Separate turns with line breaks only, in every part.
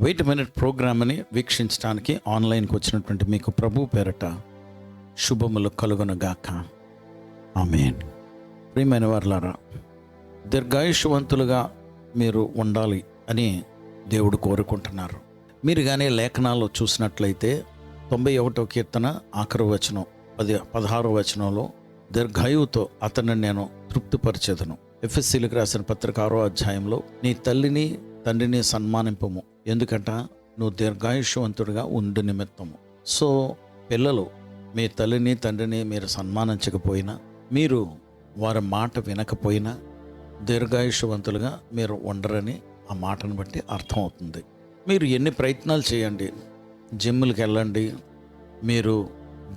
Wait minute ప్రోగ్రామ్ని వీక్షించడానికి ఆన్లైన్కి వచ్చినటువంటి మీకు ప్రభు పేరట శుభములు కలుగునుగాక. ఆమేన్. ప్రియమైన వారలారా, దీర్ఘాయుష్వంతులుగా మీరు ఉండాలి అని దేవుడు కోరుకుంటున్నారు. మీరు కానీ లేఖనాల్లో చూసినట్లయితే 91వ కీర్తన ఆఖరు వచనం 16వ వచనంలో దీర్ఘాయువుతో అతన్ని నేను తృప్తిపరిచేదను. ఎఫెసీలకు రాసిన పత్రిక 6వ అధ్యాయంలో నీ తల్లిని తండ్రిని సన్మానింపము, ఎందుకంట నువ్వు దీర్ఘాయుష్వంతుడిగా ఉండు నిమిత్తము. సో పిల్లలు మీ తల్లిని తండ్రిని మీరు సన్మానించకపోయినా, మీరు వారి మాట వినకపోయినా దీర్ఘాయుష్వంతులుగా మీరు ఉండరని ఆ మాటను బట్టి అర్థమవుతుంది. మీరు ఎన్ని ప్రయత్నాలు చేయండి, జిమ్కి వెళ్ళండి, మీరు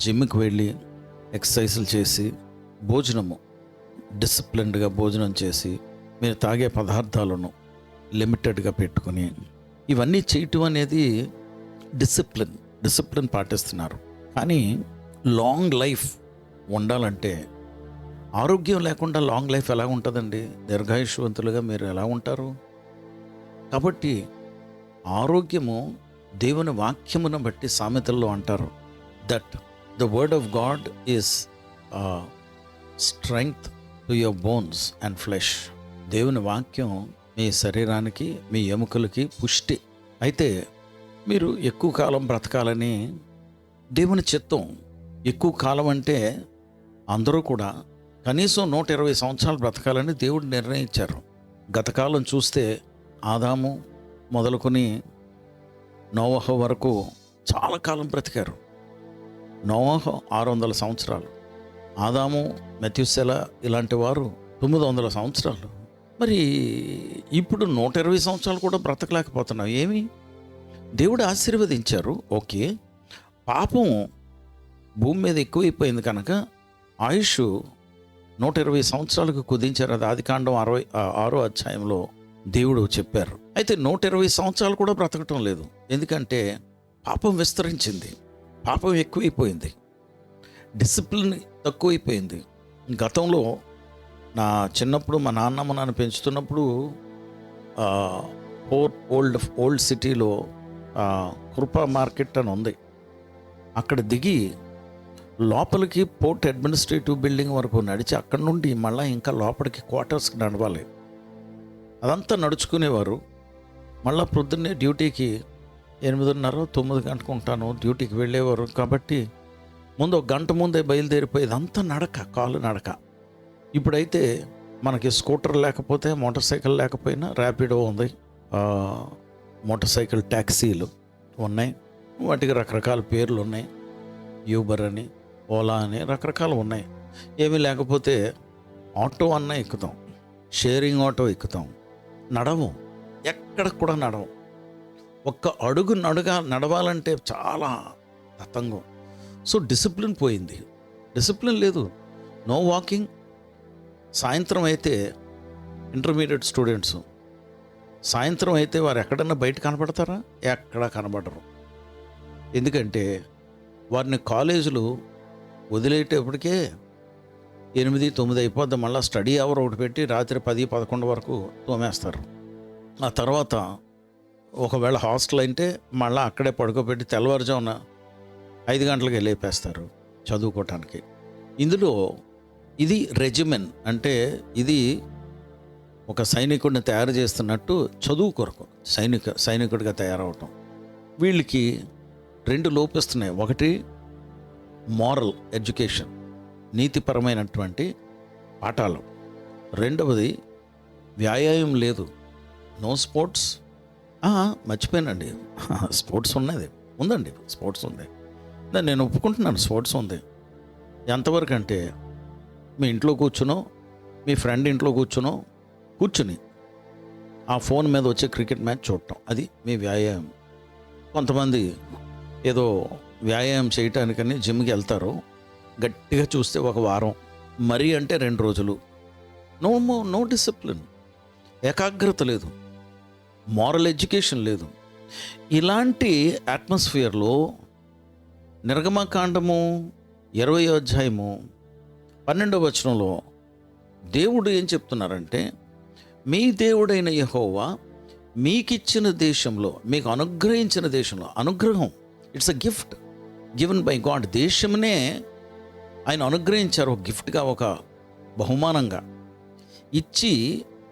జిమ్కి వెళ్ళి ఎక్సర్సైజులు చేసి భోజనము డిసిప్లిన్డ్గా భోజనం చేసి మీరు తాగే పదార్థాలను లిమిటెడ్గా పెట్టుకుని ఇవన్నీ చేయటం అనేది డిసిప్లిన్ పాటిస్తున్నారు. కానీ లాంగ్ లైఫ్ ఉండాలంటే ఆరోగ్యం లేకుండా లాంగ్ లైఫ్ ఎలా ఉంటుందండి? దీర్ఘాయుష్వంతులుగా మీరు ఎలా ఉంటారు? కాబట్టి ఆరోగ్యము దేవుని వాక్యమును బట్టి సామెతల్లో అంటారు that the word of God is strength to your bones and flesh. దేవుని వాక్యం మీ శరీరానికి, మీ ఎముకలకి పుష్టి. అయితే మీరు ఎక్కువ కాలం బ్రతకాలని దేవుని చిత్తం. ఎక్కువ కాలం అంటే అందరూ కూడా కనీసం 120 సంవత్సరాలు బ్రతకాలని దేవుడు నిర్ణయించారు. గతకాలం చూస్తే ఆదాము మొదలుకొని నోవహు వరకు చాలా కాలం బ్రతికారు. నోవహు 600 సంవత్సరాలు, ఆదాము మెత్యూసెల ఇలాంటి వారు 900 సంవత్సరాలు. మరి ఇప్పుడు 120 సంవత్సరాలు కూడా బ్రతకలేకపోతున్నాం. ఏమి? దేవుడు ఆశీర్వదించారు, ఓకే. పాపం భూమి మీద ఎక్కువైపోయింది కనుక ఆయుష్ 120 సంవత్సరాలకు కుదించారు. అది ఆదికాండం 66వ అధ్యాయంలో దేవుడు చెప్పారు. అయితే 120 సంవత్సరాలు కూడా బ్రతకటం లేదు. ఎందుకంటే పాపం విస్తరించింది, పాపం ఎక్కువైపోయింది, డిసిప్లిన్ తక్కువైపోయింది. గతంలో నా చిన్నప్పుడు మా నాన్నమ్మ నన్ను పెంచుతున్నప్పుడు ఓల్డ్ సిటీలో కృపా మార్కెట్ అని ఉంది. అక్కడ దిగి లోపలికి పోర్ట్ అడ్మినిస్ట్రేటివ్ బిల్డింగ్ వరకు నడిచి అక్కడి నుండి మళ్ళీ ఇంకా లోపలికి క్వార్టర్స్కి నడవాలి. అదంతా నడుచుకునేవారు. మళ్ళీ పొద్దున్నే డ్యూటీకి 8:30-9 గంటకు ఉంటాను డ్యూటీకి వెళ్ళేవారు. కాబట్టి ముందు 1 గంట ముందే బయలుదేరిపోయేది. అంతా నడక, కాలు నడక. ఇప్పుడైతే మనకి స్కూటర్ లేకపోతే, మోటార్ సైకిల్ లేకపోయినా ర్యాపిడో ఉంది, మోటార్ సైకిల్ ట్యాక్సీలు ఉన్నాయి, వాటికి రకరకాల పేర్లు ఉన్నాయి. యూబర్ అని, ఓలా అని రకరకాలు ఉన్నాయి. ఏమీ లేకపోతే ఆటో అన్నా ఎక్కుతాం, షేరింగ్ ఆటో ఎక్కుతాం. నడవం, ఎక్కడికి కూడా నడవం. ఒక్క అడుగు నడవాలంటే చాలా తతంగం. సో డిసిప్లిన్ పోయింది, డిసిప్లిన్ లేదు, నో వాకింగ్. సాయంత్రం అయితే ఇంటర్మీడియట్ స్టూడెంట్స్ సాయంత్రం అయితే వారు ఎక్కడన్నా బయట కనపడతారా? ఎక్కడా కనబడరు. ఎందుకంటే వారిని కాలేజీలు వదిలేటప్పటికే 8-9 అయిపోద్ది. మళ్ళీ స్టడీ అవర్ ఒకటి పెట్టి రాత్రి 10-11 వరకు తోమేస్తారు. ఆ తర్వాత ఒకవేళ హాస్టల్ అయితే మళ్ళీ అక్కడే పడుకోబెట్టి తెల్లవారుజామున 5 గంటలకు లేపేస్తారు చదువుకోవటానికి. ఇందులో ఇది రెజిమెన్, అంటే ఇది ఒక సైనికుడిని తయారు చేస్తున్నట్టు చదువు కొరకు సైనికుడిగా తయారవటం. వీళ్ళకి 2 లోపిస్తున్నాయి. ఒకటి మారల్ ఎడ్యుకేషన్, నీతిపరమైనటువంటి పాఠాలు. రెండవది వ్యాయామం లేదు, నో స్పోర్ట్స్. మర్చిపోయానండి, స్పోర్ట్స్ ఉందండి, స్పోర్ట్స్ ఉంది. నేను ఒప్పుకుంటున్నాను, స్పోర్ట్స్ ఉంది. ఎంతవరకు అంటే మీ ఇంట్లో కూర్చునో, మీ ఫ్రెండ్ ఇంట్లో కూర్చుని ఆ ఫోన్ మీద వచ్చే క్రికెట్ మ్యాచ్ చూడటం, అది మీ వ్యాయామం. కొంతమంది ఏదో వ్యాయామం చేయటానికని జిమ్కి వెళ్తారు. గట్టిగా చూస్తే ఒక వారం, మరీ అంటే 2 రోజులు. నో డిసిప్లిన్, ఏకాగ్రత లేదు, మారల్ ఎడ్యుకేషన్ లేదు. ఇలాంటి అట్మాస్ఫియర్లో నిర్గమకాండము 20వ అధ్యాయము 12వ వచనంలో దేవుడు ఏం చెప్తున్నారంటే, మీ దేవుడైన యెహోవా మీకిచ్చిన దేశంలో, మీకు అనుగ్రహించిన దేశంలో, అనుగ్రహం it's a gift given by God. దేశంనే ఆయన అనుగ్రహించారు ఒక గిఫ్ట్గా, ఒక బహుమానంగా ఇచ్చి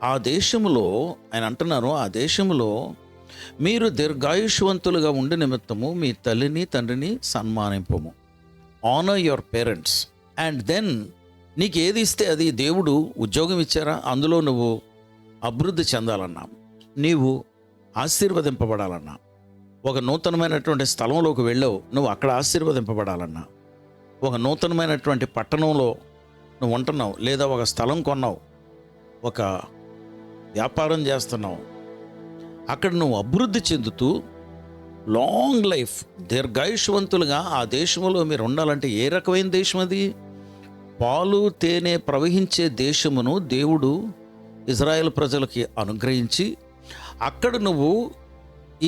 ఆ దేశంలో ఆయన అంటున్నారు, ఆ దేశంలో మీరు దీర్ఘాయుష్వంతులుగా ఉండే నిమిత్తము మీ తల్లిని తండ్రిని సన్మానింపము. Honour your parents. And then నీకు ఏది ఇస్తే అది, దేవుడు ఉద్యోగం ఇచ్చారా, అందులో నువ్వు అభివృద్ధి చెందాలన్నా, నీవు ఆశీర్వదింపబడాలన్నా, ఒక నూతనమైనటువంటి స్థలంలోకి వెళ్ళావు, నువ్వు అక్కడ ఆశీర్వదింపబడాలన్నా, ఒక నూతనమైనటువంటి పట్టణంలో నువ్వు ఉంటున్నావు, లేదా ఒక స్థలం కొన్నావు, ఒక వ్యాపారం చేస్తున్నావు, అక్కడ నువ్వు అభివృద్ధి చెందుతూ లాంగ్ లైఫ్, దీర్ఘాయుష్వంతులుగా ఆ దేశంలో మీరు ఉండాలంటే, ఏ రకమైన దేశం అది? పాలు తేనె ప్రవహించే దేశమును దేవుడు ఇజ్రాయెల్ ప్రజలకి అనుగ్రహించి, అక్కడ నువ్వు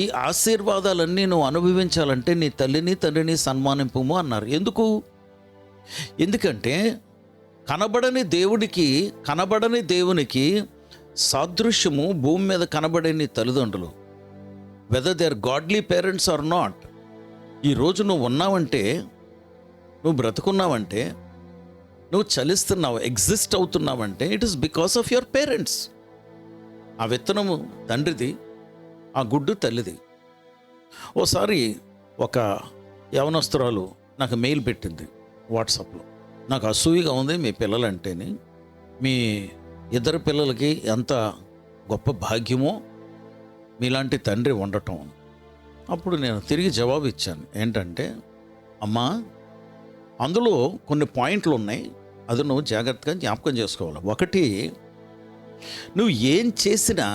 ఈ ఆశీర్వాదాలన్నీ నువ్వు అనుభవించాలంటే నీ తల్లిని తండ్రిని సన్మానింపుము అన్నారు. ఎందుకంటే కనబడని దేవునికి సాదృశ్యము భూమి మీద కనబడే నీ తల్లిదండ్రులు, whether they are godly parents or not. ఈరోజు నువ్వు ఉన్నావంటే, నువ్వు బ్రతుకున్నావంటే, నువ్వు చలిస్తున్నావు, ఎగ్జిస్ట్ అవుతున్నావంటే it is because of your parents. ఆ విత్తనము తండ్రిది, ఆ గుడ్డు తల్లిది. ఓసారి ఒక యవనస్తురాలు నాకు మెయిల్ పెట్టింది వాట్సాప్లో, నాకు అసూయగా ఉంది మీ పిల్లలంటేని, మీ ఇద్దరు పిల్లలకి ఎంత గొప్ప భాగ్యమో మీలాంటి తండ్రి ఉండటం. అప్పుడు నేను తిరిగి జవాబు ఇచ్చాను, ఏంటంటే, అమ్మా, అందులో కొన్ని పాయింట్లు ఉన్నాయి, అది నువ్వు జాగ్రత్తగా జ్ఞాపకం చేసుకోవాలి. ఒకటి, నువ్వు ఏం చేసినా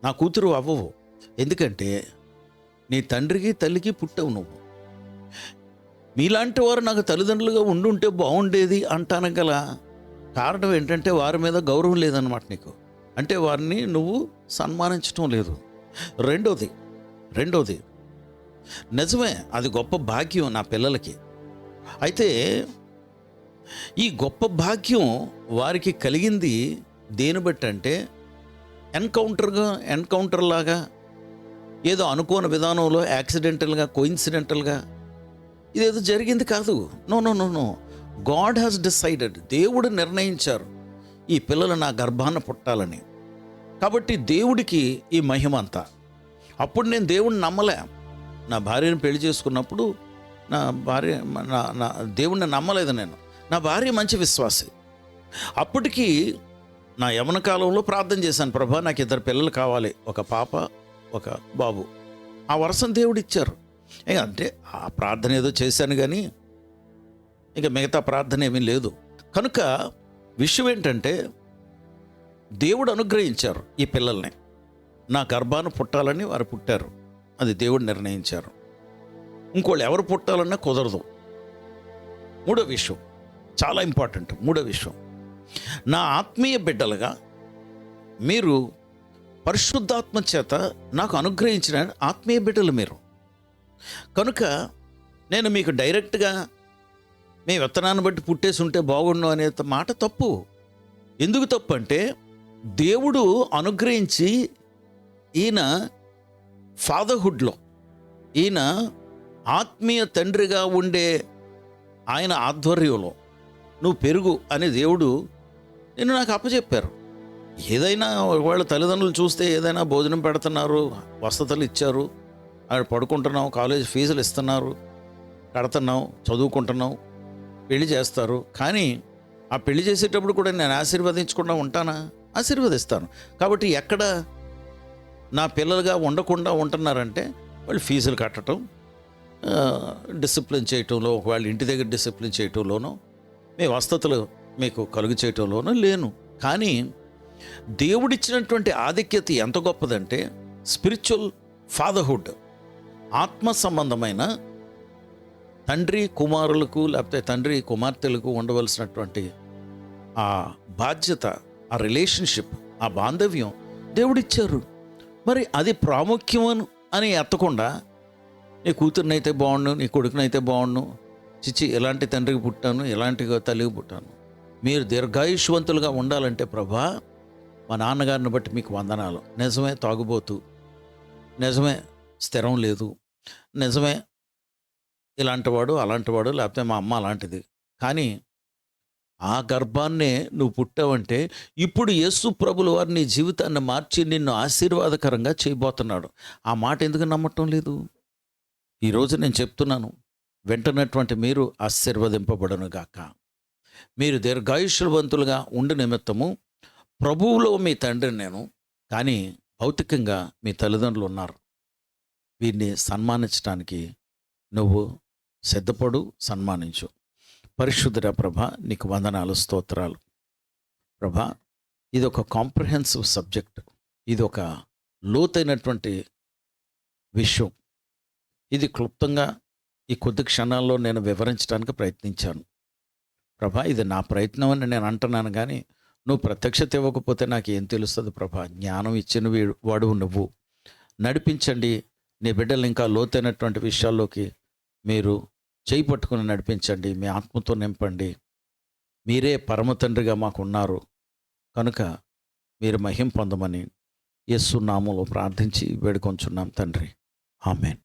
నా కూతురు అవ్వవు, ఎందుకంటే నీ తండ్రికి తల్లికి పుట్టావు నువ్వు. మీలాంటి వారు నాకు తల్లిదండ్రులుగా ఉండుంటే బాగుండేది అంటాను గల కారణం ఏంటంటే, వారి మీద గౌరవం లేదన్నమాట నీకు, అంటే వారిని నువ్వు సన్మానించడం లేదు. రెండోది నిజమే, అది గొప్ప భాగ్యం నా పిల్లలకి. అయితే ఈ గొప్ప భాగ్యం వారికి కలిగింది దేని బట్టి అంటే, ఎన్కౌంటర్ లాగా, ఏదో అనుకోని విధానంలో యాక్సిడెంటల్గా, కోయిన్సిడెంటల్గా ఇదేదో జరిగింది కాదు. No, God has decided. దేవుడు నిర్ణయించారు ఈ పిల్లలు నా గర్భాన పుట్టాలని. కాబట్టి దేవుడికి ఈ మహిమ అంతా. అప్పుడు నేను దేవుడిని నమ్మలే. నా భార్యను పెళ్లి చేసుకున్నప్పుడు నా దేవుడిని నమ్మలేదు నేను. నా భార్య మంచి విశ్వాసి. అప్పటికి నా యవన కాలంలో ప్రార్థన చేశాను, ప్రభా నాకు 2 పిల్లలు కావాలి, ఒక పాప ఒక బాబు. ఆ వరసను దేవుడిచ్చారు. అంటే ఆ ప్రార్థన ఏదో చేశాను కానీ ఇక మిగతా ప్రార్థన ఏమీ లేదు. కనుక విషయం ఏంటంటే, దేవుడు అనుగ్రహించారు ఈ పిల్లల్ని, నా గర్భాన పుట్టాలని వారు పుట్టారు, అది దేవుడు నిర్ణయించారు. ఇంకోళ్ళు ఎవరు పుట్టాలన్నా కుదరదు. మూడో విషయం చాలా ఇంపార్టెంట్. మూడో విషయం, నా ఆత్మీయ బిడ్డలుగా మీరు పరిశుద్ధాత్మ చేత నాకు అనుగ్రహించిన ఆత్మీయ బిడ్డలు మీరు. కనుక నేను మీకు డైరెక్ట్గా మీ విత్తనాన్ని బట్టి పుట్టేసి ఉంటే బాగుండు అనే మాట తప్పు. ఎందుకు తప్పు అంటే, దేవుడు అనుగ్రహించి ఈయన ఫాదర్హుడ్లో, ఈయన ఆత్మీయ తండ్రిగా ఉండే ఆయన ఆధ్వర్యంలో నువ్వు పెరుగు అని దేవుడు నేను నాకు అప్పచెప్పారు. ఏదైనా వాళ్ళ తల్లిదండ్రులు చూస్తే ఏదైనా భోజనం పెడుతున్నారు, వసతులు ఇచ్చారు, అక్కడ పడుకుంటున్నావు, కాలేజ్ ఫీజులు ఇస్తున్నారు, కడుతున్నావు, చదువుకుంటున్నావు, పెళ్లి చేస్తారు. కానీ ఆ పెళ్లి చేసేటప్పుడు కూడా నేను ఆశీర్వదించకుండా ఉంటానా? ఆశీర్వదిస్తాను. కాబట్టి ఎక్కడ నా పిల్లలుగా ఉండకుండా ఉంటున్నారంటే, వాళ్ళు ఫీజులు కట్టడం, డిసిప్లిన్ చేయటంలో, ఒకవేళ ఇంటి దగ్గర డిసిప్లిన్ చేయటంలోనో, మీ వసతులు మీకు కలుగు చేయటంలోనో లేను. కానీ దేవుడిచ్చినటువంటి ఆధిక్యత ఎంత గొప్పదంటే, స్పిరిచువల్ ఫాదర్హుడ్, ఆత్మ సంబంధమైన తండ్రి కుమారులకు లేకపోతే తండ్రి కుమార్తెలకు ఉండవలసినటువంటి ఆ బాధ్యత, ఆ రిలేషన్షిప్, ఆ బాంధవ్యం దేవుడిచ్చారు. మరి అది ప్రాముఖ్యం అని ఎత్తకుండా, నీ కూతురునైతే బాగుండు, నీ కొడుకునైతే బాగుండు, చిచ్చి ఎలాంటి తండ్రికి పుట్టాను, ఎలాంటి తల్లికి పుట్టాను, మీరు దీర్ఘాయుష్వంతులుగా ఉండాలంటే ప్రభా మా నాన్నగారిని బట్టి మీకు వందనాలు. నిజమే తాగుబోతు, నిజమే స్థిరం లేదు, నిజమే ఇలాంటివాడు అలాంటివాడు, లేకపోతే మా అమ్మ అలాంటిది. కానీ ఆ గర్భాన్నే నువ్వు పుట్టావంటే ఇప్పుడు యేసు ప్రభుల వారు నీ జీవితాన్ని మార్చి నిన్ను ఆశీర్వాదకరంగా చేయబోతున్నాడు. ఆ మాట ఎందుకు నమ్మటం లేదు? ఈరోజు నేను చెప్తున్నాను, వెంటనటువంటి మీరు ఆశీర్వదింపబడును గాక. మీరు దీర్ఘాయుష్యవంతులుగా ఉండు నిమిత్తము ప్రభువులో మీ తండ్రిని నేను, కానీ భౌతికంగా మీ తల్లిదండ్రులు ఉన్నారు. వీరిని సన్మానించడానికి నువ్వు సిద్ధపడు, సన్మానించు. పరిశుద్ధుడ ప్రభా, నీకు వందనాలు, స్తోత్రాలు. ప్రభా, ఇది ఒక కాంప్రహెన్సివ్ సబ్జెక్ట్, ఇది ఒక లోతైనటువంటి విషయం. ఇది క్లుప్తంగా ఈ కొద్ది క్షణాల్లో నేను వివరించడానికి ప్రయత్నించాను. ప్రభా, ఇది నా ప్రయత్నం అని నేను అంటున్నాను, కానీ నువ్వు ప్రత్యక్షత ఇవ్వకపోతే నాకు ఏం తెలుస్తుంది ప్రభా? జ్ఞానం ఇచ్చిన వాడువు నువ్వు. నడిపించండి నీ బిడ్డలు, ఇంకా లోతైనటువంటి విషయాల్లోకి మీరు చేయి పట్టుకుని నడిపించండి. మీ ఆత్మతో నింపండి. మీరే పరమ తండ్రిగా మాకు ఉన్నారు కనుక మీరు మహిమ పొందమని యేసు నామములో ప్రార్థించి వేడుకొంచున్నాం తండ్రి. ఆమేన్.